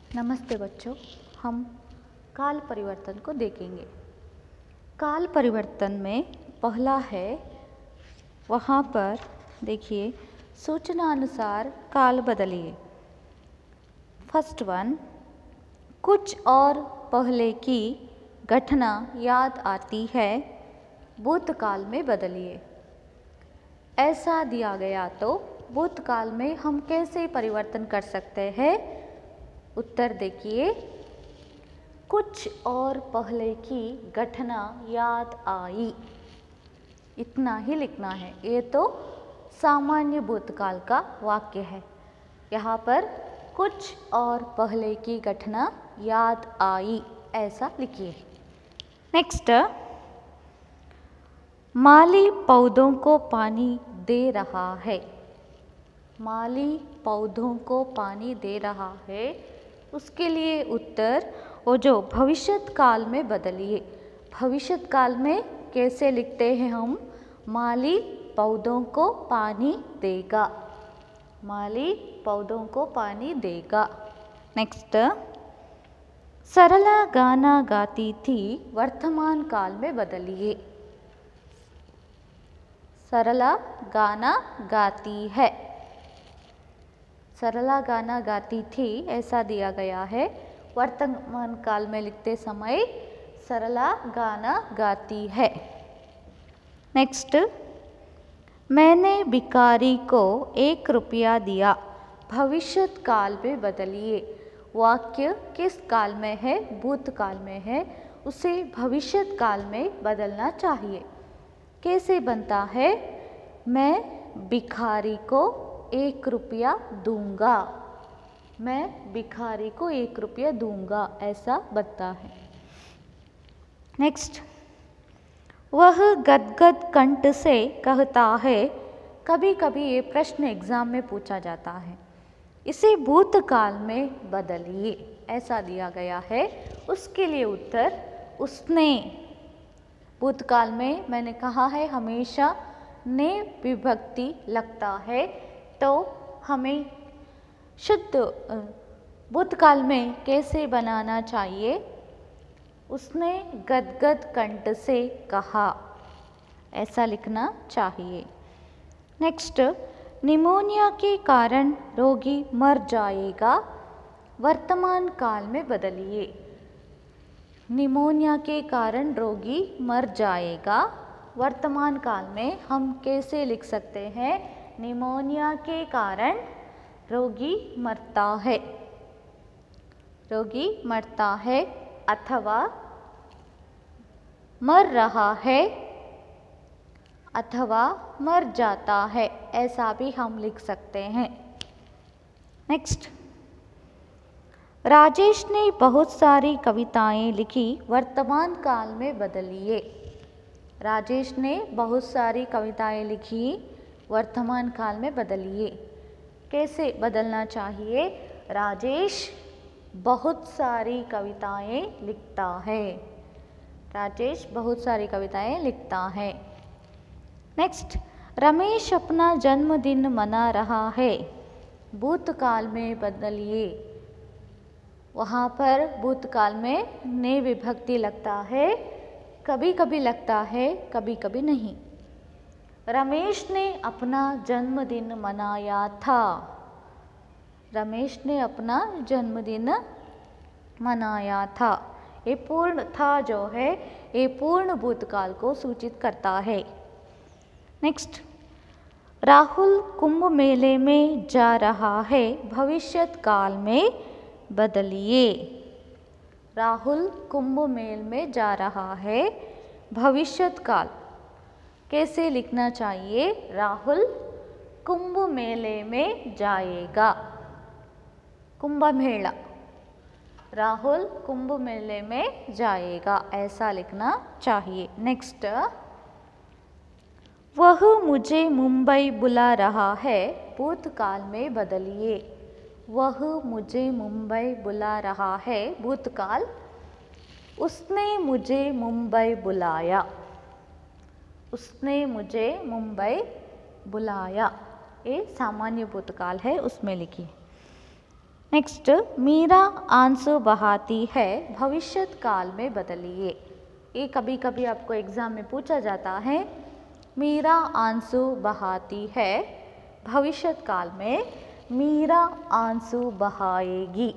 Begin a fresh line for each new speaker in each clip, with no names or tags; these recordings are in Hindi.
नमस्ते बच्चों, हम काल परिवर्तन को देखेंगे। काल परिवर्तन में पहला है, वहाँ पर देखिए सूचना अनुसार काल बदलिए। फर्स्ट वन, कुछ और पहले की घटना याद आती है, भूतकाल में बदलिए। ऐसा दिया गया तो भूतकाल में हम कैसे परिवर्तन कर सकते हैं? उत्तर देखिए, कुछ और पहले की घटना याद आई, इतना ही लिखना है। ये तो सामान्य भूतकाल का वाक्य है। यहाँ पर कुछ और पहले की घटना याद आई, ऐसा लिखिए। नेक्स्ट, माली पौधों को पानी दे रहा है। माली पौधों को पानी दे रहा है, उसके लिए उत्तर वो जो भविष्यत काल में बदलिए। भविष्यत काल में कैसे लिखते हैं हम? माली पौधों को पानी देगा। माली पौधों को पानी देगा। नेक्स्ट, सरला गाना गाती थी, वर्तमान काल में बदलिए। सरला गाना गाती है। सरला गाना गाती थी ऐसा दिया गया है। वर्तमान काल में लिखते समय सरला गाना गाती है। नेक्स्ट, मैंने भिखारी को 1 रुपया दिया, भविष्यत काल में बदलिए। वाक्य किस काल में है? भूतकाल में है, उसे भविष्यत काल में बदलना चाहिए। कैसे बनता है? मैं भिखारी को 1 रुपया दूंगा। मैं भिखारी को 1 रुपया दूंगा, ऐसा बनता है। नेक्स्ट, वह गदगद कंठ से कहता है। कभी कभी ये प्रश्न एग्जाम में पूछा जाता है। इसे भूतकाल में बदलिए, ऐसा दिया गया है। उसके लिए उत्तर उसने। भूतकाल में मैंने कहा है हमेशा ने विभक्ति लगता है, तो हमें शुद्ध भूतकाल में कैसे बनाना चाहिए? उसने गदगद कंठ से कहा, ऐसा लिखना चाहिए। नेक्स्ट, निमोनिया के कारण रोगी मर जाएगा, वर्तमान काल में बदलिए। निमोनिया के कारण रोगी मर जाएगा, वर्तमान काल में हम कैसे लिख सकते हैं? निमोनिया के कारण रोगी मरता है। रोगी मरता है अथवा मर रहा है अथवा मर जाता है, ऐसा भी हम लिख सकते हैं। नेक्स्ट, राजेश ने बहुत सारी कविताएं लिखी, वर्तमान काल में बदलिए। राजेश ने बहुत सारी कविताएं लिखी, वर्तमान काल में बदलिए। कैसे बदलना चाहिए? राजेश बहुत सारी कविताएं लिखता है। राजेश बहुत सारी कविताएं लिखता है। नेक्स्ट, रमेश अपना जन्मदिन मना रहा है, भूतकाल में बदलिए। वहाँ पर भूतकाल में ने विभक्ति लगता है, कभी कभी लगता है, कभी कभी नहीं। रमेश ने अपना जन्मदिन मनाया था। रमेश ने अपना जन्मदिन मनाया था। ये पूर्ण था जो है, ये पूर्ण भूतकाल को सूचित करता है। नेक्स्ट, राहुल कुंभ मेले में जा रहा है, भविष्यत काल में बदलिए। राहुल कुंभ मेल में जा रहा है, भविष्यत काल कैसे लिखना चाहिए? राहुल कुंभ मेले में जाएगा। कुंभ मेला, राहुल कुंभ मेले में जाएगा, ऐसा लिखना चाहिए। नेक्स्ट, वह मुझे मुंबई बुला रहा है, भूतकाल में बदलिए। वह मुझे मुंबई बुला रहा है, भूतकाल उसने मुझे मुंबई बुलाया। उसने मुझे मुंबई बुलाया, ये सामान्य भूतकाल है, उसमें लिखिए। नेक्स्ट, मीरा आंसू बहाती है भविष्यत काल में बदलिए। ये कभी कभी आपको एग्जाम में पूछा जाता है। मीरा आंसू बहाती है भविष्यत काल में मीरा आंसू बहाएगी,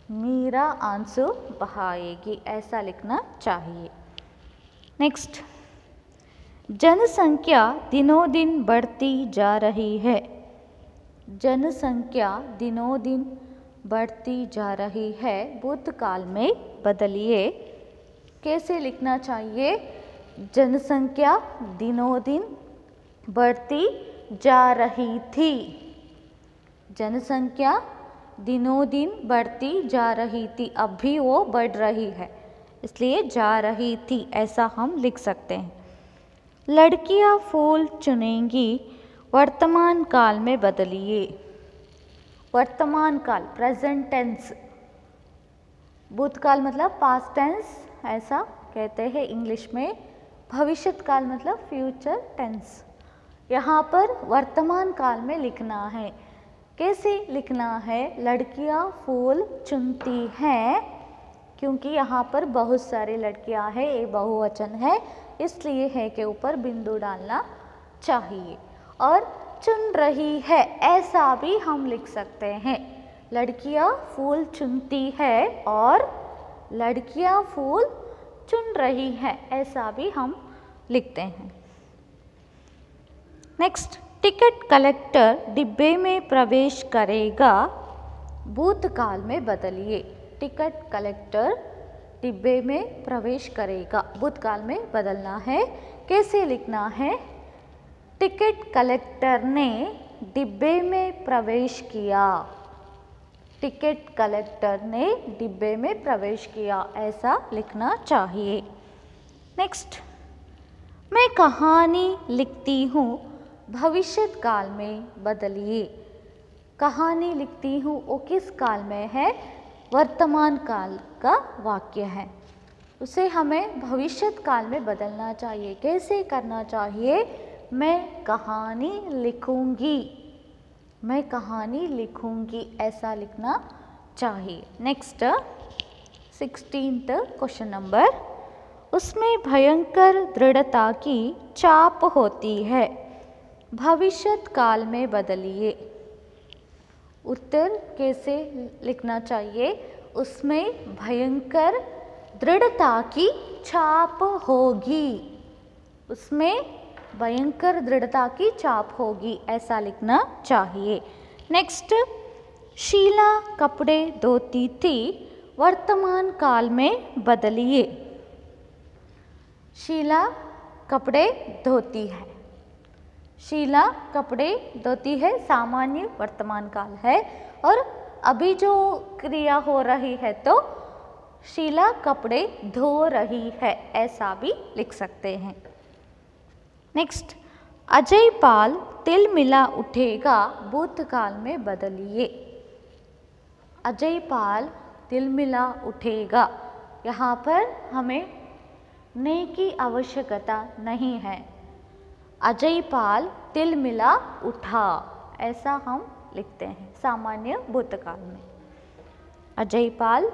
मीरा आंसू बहाएगी, ऐसा लिखना चाहिए। नेक्स्ट, जनसंख्या दिनों दिन बढ़ती जा रही है। जनसंख्या दिनों दिन बढ़ती जा रही है भूतकाल में बदलिए। कैसे लिखना चाहिए? जनसंख्या दिनों दिन बढ़ती जा रही थी, जनसंख्या दिनों दिन बढ़ती जा रही थी, अब भी वो बढ़ रही है इसलिए जा रही थी, ऐसा हम लिख सकते हैं। लड़कियां फूल चुनेंगी वर्तमान काल में बदलिए। वर्तमान काल प्रेजेंट टेंस, भूतकाल मतलब पास्ट टेंस ऐसा कहते हैं इंग्लिश में, भविष्यत काल मतलब फ्यूचर टेंस। यहाँ पर वर्तमान काल में लिखना है। कैसे लिखना है? लड़कियां फूल चुनती हैं, क्योंकि यहाँ पर बहुत सारी लड़कियां हैं, ये बहुवचन है इसलिए है के ऊपर बिंदु डालना चाहिए। और चुन रही है ऐसा भी हम लिख सकते हैं। लड़कियां फूल चुनती है और लड़कियां फूल चुन रही है ऐसा भी हम लिखते हैं। नेक्स्ट, टिकट कलेक्टर डिब्बे में प्रवेश करेगा भूतकाल में बदलिए। टिकट कलेक्टर डिब्बे में प्रवेश करेगा भूतकाल में बदलना है। कैसे लिखना है? टिकट कलेक्टर ने डिब्बे में प्रवेश किया, टिकट कलेक्टर ने डिब्बे में प्रवेश किया, ऐसा लिखना चाहिए। नेक्स्ट, मैं कहानी लिखती हूँ भविष्यत काल में बदलिए। कहानी लिखती हूँ वो किस काल में है? वर्तमान काल का वाक्य है, उसे हमें भविष्यत काल में बदलना चाहिए। कैसे करना चाहिए? मैं कहानी लिखूंगी, मैं कहानी लिखूंगी, ऐसा लिखना चाहिए। नेक्स्ट 16th क्वेश्चन नंबर, उसमें भयंकर दृढ़ता की चाप होती है भविष्यत काल में बदलिए। उत्तर कैसे लिखना चाहिए? उसमें भयंकर दृढ़ता की छाप होगी, उसमें भयंकर दृढ़ता की छाप होगी, ऐसा लिखना चाहिए। नेक्स्ट, शीला कपड़े धोती थी वर्तमान काल में बदलिए। शीला कपड़े धोती है, शीला कपड़े धोती है सामान्य वर्तमान काल है, और अभी जो क्रिया हो रही है तो शीला कपड़े धो रही है, ऐसा भी लिख सकते हैं। नेक्स्ट, अजय पाल तिलमिला उठेगा भूतकाल में बदलिए। अजय पाल तिलमिला उठेगा, यहाँ पर हमें ने की आवश्यकता नहीं है। अजय पाल तिलमिला उठा, ऐसा हम लिखते हैं सामान्य भूतकाल में। अजय पाल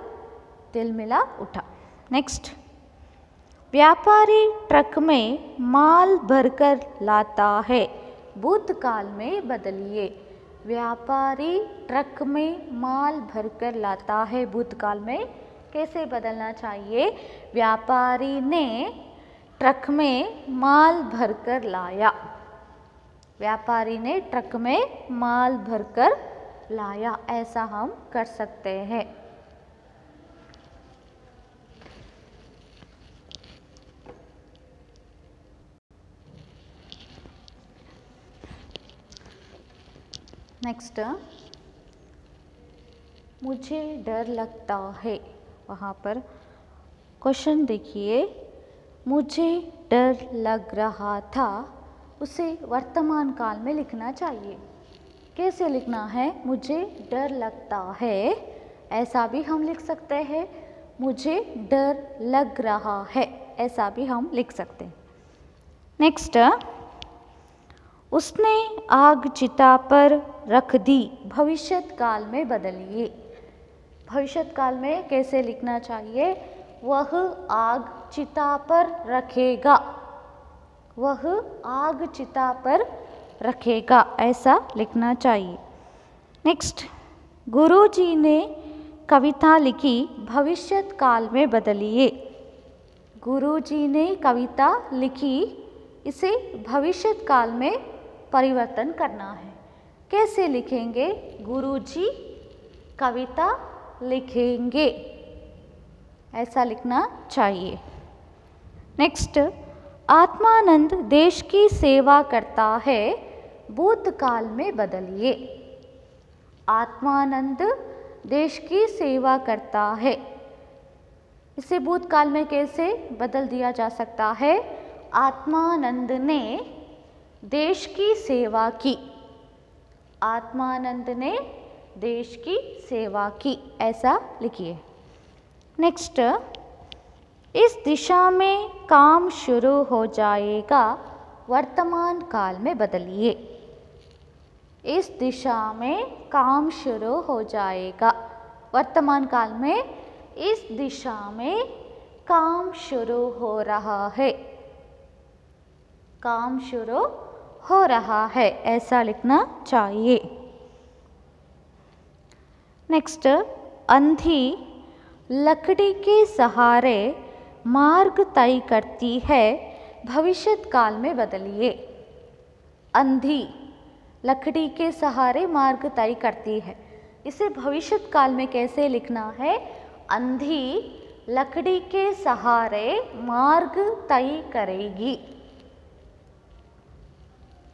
तिलमिला उठा। नेक्स्ट, व्यापारी ट्रक में माल भरकर लाता है भूतकाल में बदलिए। व्यापारी ट्रक में माल भरकर लाता है भूतकाल में, कैसे बदलना चाहिए? व्यापारी ने ट्रक में माल भरकर लाया, व्यापारी ने ट्रक में माल भरकर लाया, ऐसा हम कर सकते हैं। नेक्स्ट, मुझे डर लगता है, वहाँ पर क्वेश्चन देखिए, मुझे डर लग रहा था, उसे वर्तमान काल में लिखना चाहिए। कैसे लिखना है? मुझे डर लगता है, ऐसा भी हम लिख सकते हैं। मुझे डर लग रहा है, ऐसा भी हम लिख सकते हैं। नेक्स्ट, उसने आग चिता पर रख दी, भविष्यत काल में बदलिए। भविष्यत काल में कैसे लिखना चाहिए? वह आग चिता पर रखेगा, वह आग चिता पर रखेगा, ऐसा लिखना चाहिए। नेक्स्ट, गुरुजी ने कविता लिखी, भविष्यत काल में बदलिए। गुरुजी ने कविता लिखी, इसे भविष्यत काल में परिवर्तन करना है। कैसे लिखेंगे? गुरुजी कविता लिखेंगे, ऐसा लिखना चाहिए। नेक्स्ट, आत्मानंद देश की सेवा करता है, भूतकाल में बदलिए। आत्मानंद देश की सेवा करता है, इसे भूतकाल में कैसे बदल दिया जा सकता है? आत्मानंद ने देश की सेवा की, आत्मानंद ने देश की सेवा की, ऐसा लिखिए। नेक्स्ट, इस दिशा में काम शुरू हो जाएगा, वर्तमान काल में बदलिए। इस दिशा में काम शुरू हो जाएगा, वर्तमान काल में इस दिशा में काम शुरू हो रहा है, काम शुरू हो रहा है, ऐसा लिखना चाहिए। नेक्स्ट, अंधी लकड़ी के सहारे मार्ग तय करती है, भविष्यत काल में बदलिए। अंधी लकड़ी के सहारे मार्ग तय करती है, इसे भविष्यत काल में कैसे लिखना है? अंधी लकड़ी के सहारे मार्ग तय करेगी,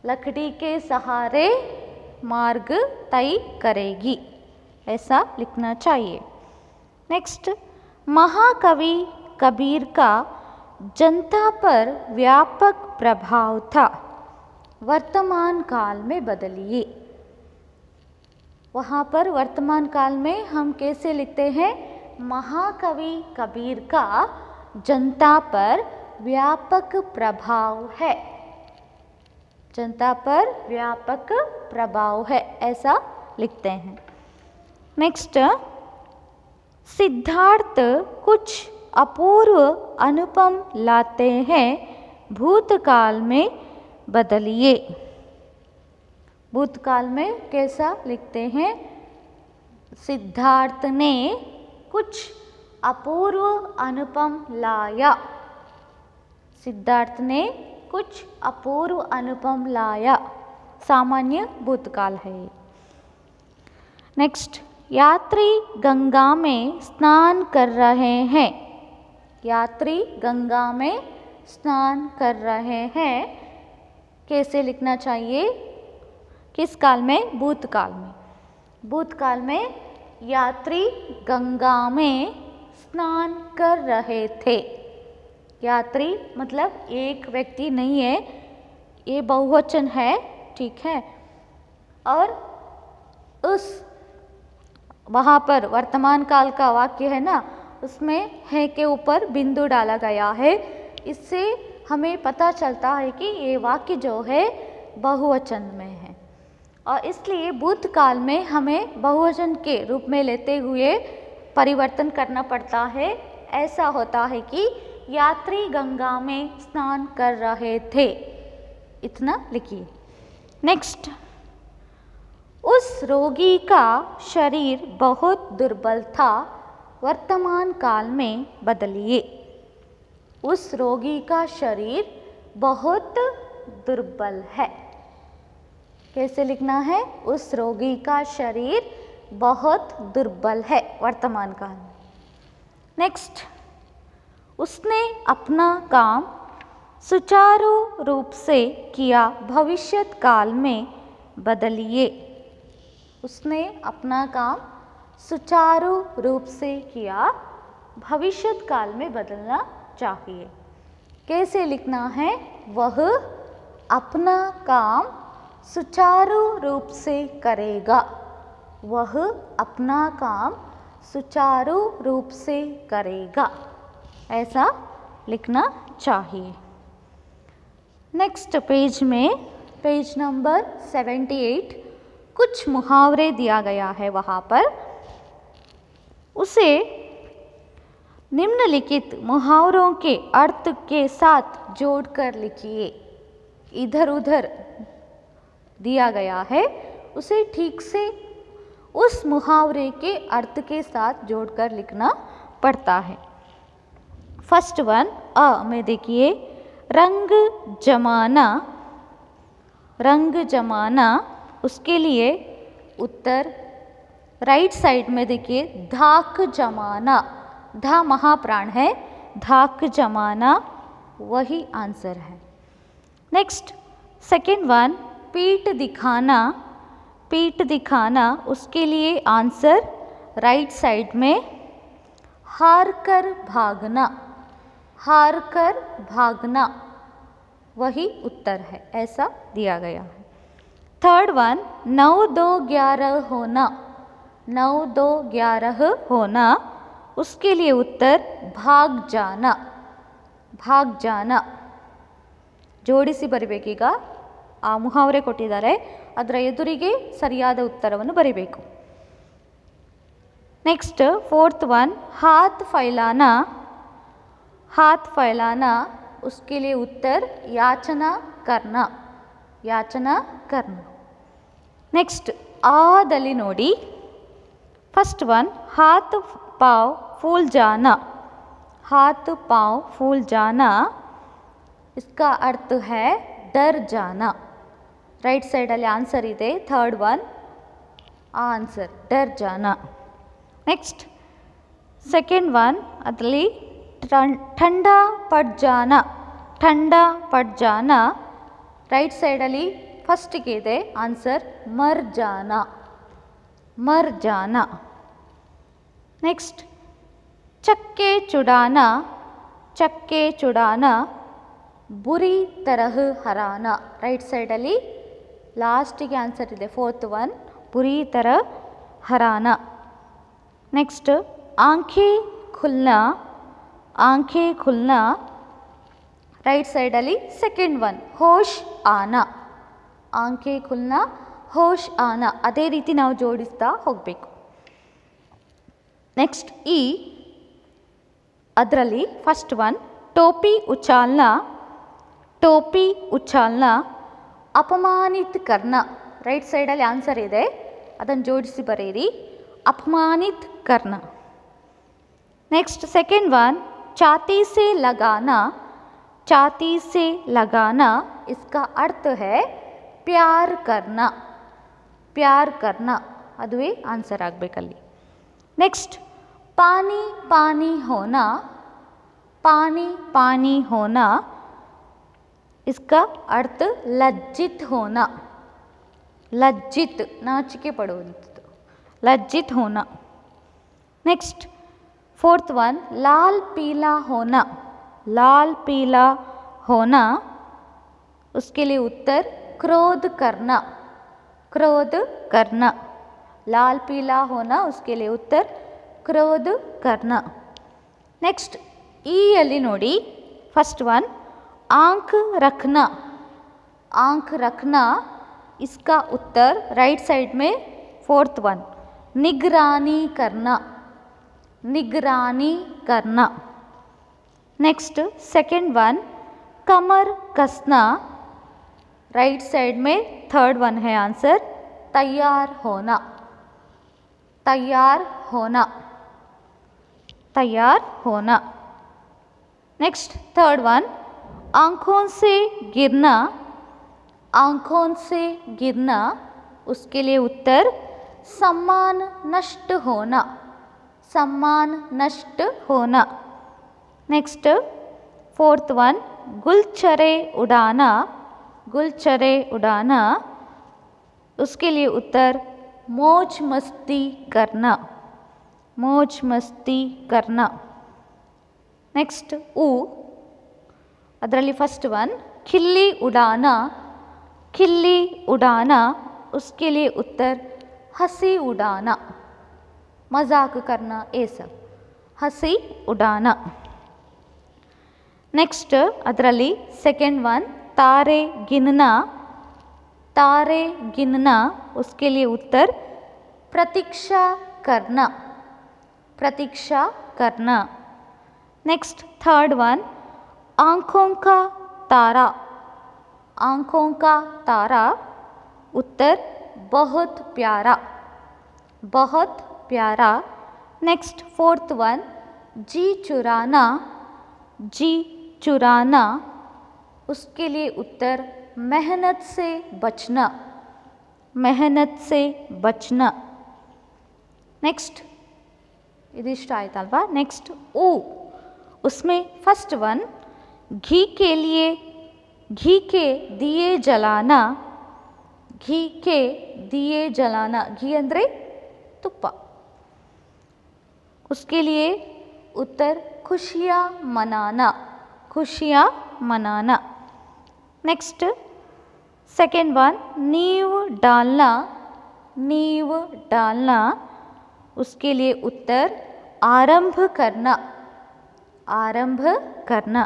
लकड़ी के सहारे मार्ग तय करेगी, ऐसा लिखना चाहिए। नेक्स्ट, महाकवि कबीर का जनता पर व्यापक प्रभाव था, वर्तमान काल में बदलिए। वहाँ पर वर्तमान काल में हम कैसे लिखते हैं? महाकवि कबीर का जनता पर व्यापक प्रभाव है, जनता पर व्यापक प्रभाव है, ऐसा लिखते हैं। नेक्स्ट, सिद्धार्थ कुछ अपूर्व अनुपम लाते हैं, भूतकाल में बदलिए। भूतकाल में कैसा लिखते हैं? सिद्धार्थ ने कुछ अपूर्व अनुपम लाया, सिद्धार्थ ने कुछ अपूर्व अनुपम लाया, सामान्य भूतकाल है। नेक्स्ट, यात्री गंगा में स्नान कर रहे हैं, यात्री गंगा में स्नान कर रहे हैं, कैसे लिखना चाहिए? किस काल में? भूतकाल में। भूतकाल में यात्री गंगा में स्नान कर रहे थे। यात्री मतलब एक व्यक्ति नहीं है, ये बहुवचन है, ठीक है। और उस वहाँ पर वर्तमान काल का वाक्य है ना, उसमें है के ऊपर बिंदु डाला गया है, इससे हमें पता चलता है कि ये वाक्य जो है बहुवचन में है, और इसलिए भूतकाल में हमें बहुवचन के रूप में लेते हुए परिवर्तन करना पड़ता है। ऐसा होता है कि यात्री गंगा में स्नान कर रहे थे, इतना लिखिए। नेक्स्ट, उस रोगी का शरीर बहुत दुर्बल था, वर्तमान काल में बदलिए। उस रोगी का शरीर बहुत दुर्बल है, कैसे लिखना है? उस रोगी का शरीर बहुत दुर्बल है, वर्तमान काल में। नेक्स्ट, उसने अपना काम सुचारू रूप से किया, भविष्यत काल में बदलिए। उसने अपना काम सुचारू रूप से किया, भविष्यत काल में बदलना चाहिए। कैसे लिखना है? वह अपना काम सुचारू रूप से करेगा, वह अपना काम सुचारू रूप से करेगा, ऐसा लिखना चाहिए। नेक्स्ट पेज में पेज नंबर 78 कुछ मुहावरे दिया गया है वहाँ पर, उसे निम्नलिखित मुहावरों के अर्थ के साथ जोड़कर लिखिए। इधर उधर दिया गया है, उसे ठीक से उस मुहावरे के अर्थ के साथ जोड़कर लिखना पड़ता है। फर्स्ट वन अ में देखिए, रंग जमाना, रंग जमाना, उसके लिए उत्तर राइट साइड में देखिए धाक जमाना, धा महाप्राण है, धाक जमाना वही आंसर है। नेक्स्ट सेकेंड वन पीठ दिखाना, पीठ दिखाना, उसके लिए आंसर राइट साइड में हार कर भागना, हार कर भागना वही उत्तर है, ऐसा दिया गया है। थर्ड वन 9 2 11 होना, 9 2 11 होना, उसके लिए उत्तर भाग जाना, भाग जाना ಜೋಡಿಸಿ ಬರಿಬೇಕೀಗ। ಆ ಮುಹಾವರೆ ಕೊಟ್ಟಿದ್ದಾರೆ, ಅದರ ಎದುರಿಗೆ ಸರಿಯಾದ ಉತ್ತರವನ್ನು ಬರಿಬೇಕು। नेक्स्ट फोर्थ वन हाथ फैलाना, हाथ फैलाना, उसके लिए उत्तर याचना करना, याचना करना। नेक्स्ट आदली नोडी, फर्स्ट वन हाथ पाँव फूल जाना, हाथ पाँव फूल जाना, इसका अर्थ है डर जाना। राइट साइड ಅಲ್ಲಿ आंसर ಇದೆ, थर्ड वन आंसर डर जाना। नेक्स्ट सेकेंड वन ಅದರಲ್ಲಿ ठंडा पड़ जाना, ठंडा पड़ जाना, राइट साइड ಅಲ್ಲಿ फर्स्ट ಗೆ ಇದೆ आंसर मर जाना, मर जाना। नेक्स्ट चक्के चुड़ाना, चक्के चुड़ाना, बुरी तरह हराना, राइट साइड ಅಲ್ಲಿ लास्ट के आंसर ಇದೆ फोर्थ वन बुरी तरह हराना। नेक्स्ट आंखें खुलना, आंखें खुलना, राइट साइड ಅಲ್ಲಿ सेकेंड वन होश आना, आंखें खुलना होश आना, ಅದೇ ರೀತಿ ನಾವು ಜೋಡಿಸ್ತಾ ಹೋಗಬೇಕು। नेक्स्ट ई ಅದರಲ್ಲಿ फर्स्ट वन टोपी उछालना, टोपी उछालना, अपमानित करना, राइट साइड ಅಲ್ಲಿ आंसर ಇದೆ, ಅದನ್ನು ಜೋಡಿಸಿ ಬರೆಯಿರಿ, अपमानित करना। नेक्स्ट सेकेंड वन छाती से लगाना, छाती से लगाना, इसका अर्थ है प्यार करना, प्यार करना, अदुवे आंसर ಆಗಬೇಕಲ್ಲಿ। नेक्स्ट पानी पानी होना, पानी पानी होना, इसका अर्थ लज्जित होना, लज्जित नाचिके पಡುವಂಥದ್ದು, लज्जित होना। नेक्स्ट फोर्थ वन लाल पीला होना, लाल पीला होना, उसके लिए उत्तर क्रोध करना, क्रोध करना, लाल पीला होना, उसके लिए उत्तर क्रोध करना। नेक्स्ट ई ಅಲ್ಲಿ ನೋಡಿ फर्स्ट वन आंख रखना, आंख रखना, इसका उत्तर राइट साइड में फोर्थ वन निगरानी करना, निगरानी करना। नेक्स्ट सेकेंड वन कमर कसना, राइट साइड में थर्ड वन है आंसर तैयार होना, तैयार होना, तैयार होना। नेक्स्ट थर्ड वन आँखों से गिरना, आँखों से गिरना, उसके लिए उत्तर सम्मान नष्ट होना, सम्मान नष्ट होना। नेक्स्ट फोर्थ वन गुलछरे उड़ाना, गुलछरे उड़ाना, उसके लिए उत्तर मौज मस्ती करना, मौज मस्ती करना। नेक्स्ट ऊ ಅದರಲ್ಲಿ फर्स्ट वन खिल्ली उड़ाना, खिल्ली उड़ाना, उसके लिए उत्तर हंसी उड़ाना, मजाक करना, ये सब हंसी उड़ाना। नेक्स्ट ಅದರಲ್ಲಿ सेकेंड वन तारे गिनना, तारे गिनना, उसके लिए उत्तर प्रतीक्षा करना, प्रतीक्षा करना। नेक्स्ट थर्ड वन, आँखों का तारा, आँखों का तारा, उत्तर बहुत प्यारा, बहुत प्यारा। नेक्स्ट फोर्थ वन, जी चुराना, जी चुराना, उसके लिए उत्तर मेहनत से बचना, मेहनत से बचना। नेक्स्ट ಇದು ಇಷ್ಟ ಆಯ್ತಲ್ವಾ. ನೆಕ್ಸ್ಟ್ ऊ, उसमें फर्स्ट वन, घी के लिए, घी के दिए जलाना, घी के दिए जलाना, घी ಅಂದರೆ ತುಪ್ಪ, उसके लिए उत्तर खुशियाँ मनाना, खुशियाँ मनाना। नेक्स्ट सेकेंड वन, नींव डालना, नींव डालना, उसके लिए उत्तर आरंभ करना, आरंभ करना।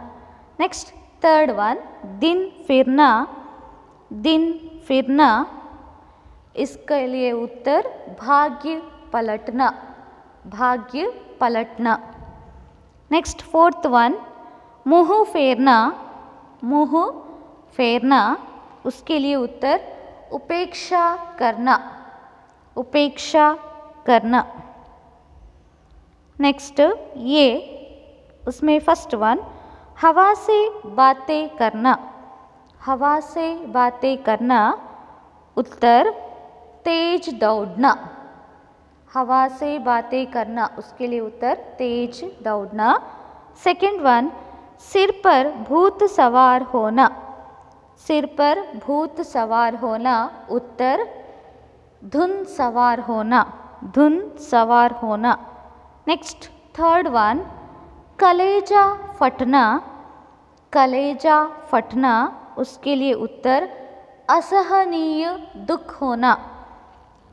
नेक्स्ट थर्ड वन, दिन फिरना, दिन फिरना, इसके लिए उत्तर भाग्य पलटना, भाग्य पलटना। नेक्स्ट फोर्थ वन, मुँह फेरना, मुँह फेरना, उसके लिए उत्तर उपेक्षा करना, उपेक्षा करना। नेक्स्ट ये, उसमें फर्स्ट वन, हवा से बातें करना, हवा से बातें करना, उत्तर तेज दौड़ना, हवा से बातें करना, उसके लिए उत्तर तेज दौड़ना। सेकेंड वन, सिर पर भूत सवार होना, सिर पर भूत सवार होना, उत्तर धुन सवार होना, धुन सवार होना। नेक्स्ट थर्ड वन, कलेजा फटना, कलेजा फटना, उसके लिए उत्तर असहनीय दुख होना,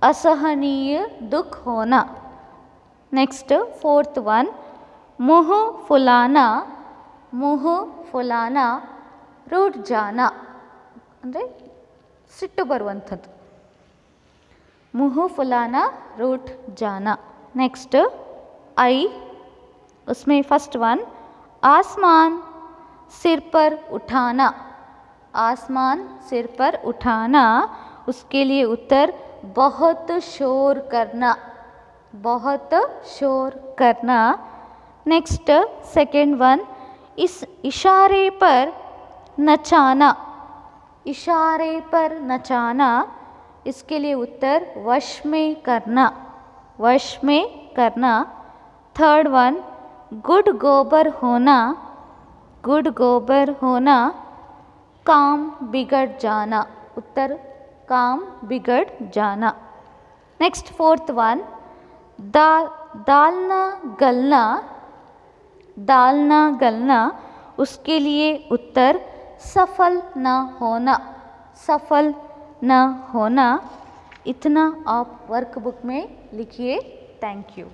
असहनीय दुख होना। नेक्स्ट फोर्थ वन, मुँह फुलाना, मुँह फुलाना, रूठ जाना ಅಂದರೆ ಸಿಟ್ಟು ಬರುವಂಥದ್ದು, मुँह फुलाना, रूठ जाना। नेक्स्ट आई, उसमें फर्स्ट वन, आसमान सिर पर उठाना, आसमान सिर पर उठाना, उसके लिए उत्तर बहुत शोर करना, बहुत शोर करना। नेक्स्ट सेकेंड वन, इस इशारे पर नचाना, इशारे पर नचाना, इसके लिए उत्तर वश में करना, वश में करना। थर्ड वन, गुड़ गोबर होना, गुड़ गोबर होना, काम बिगड़ जाना, उत्तर काम बिगड़ जाना। नेक्स्ट फोर्थ वन, डालना गलना, डालना गलना, उसके लिए उत्तर सफल न होना, सफल न होना। इतना आप वर्कबुक में लिखिए। Thank you.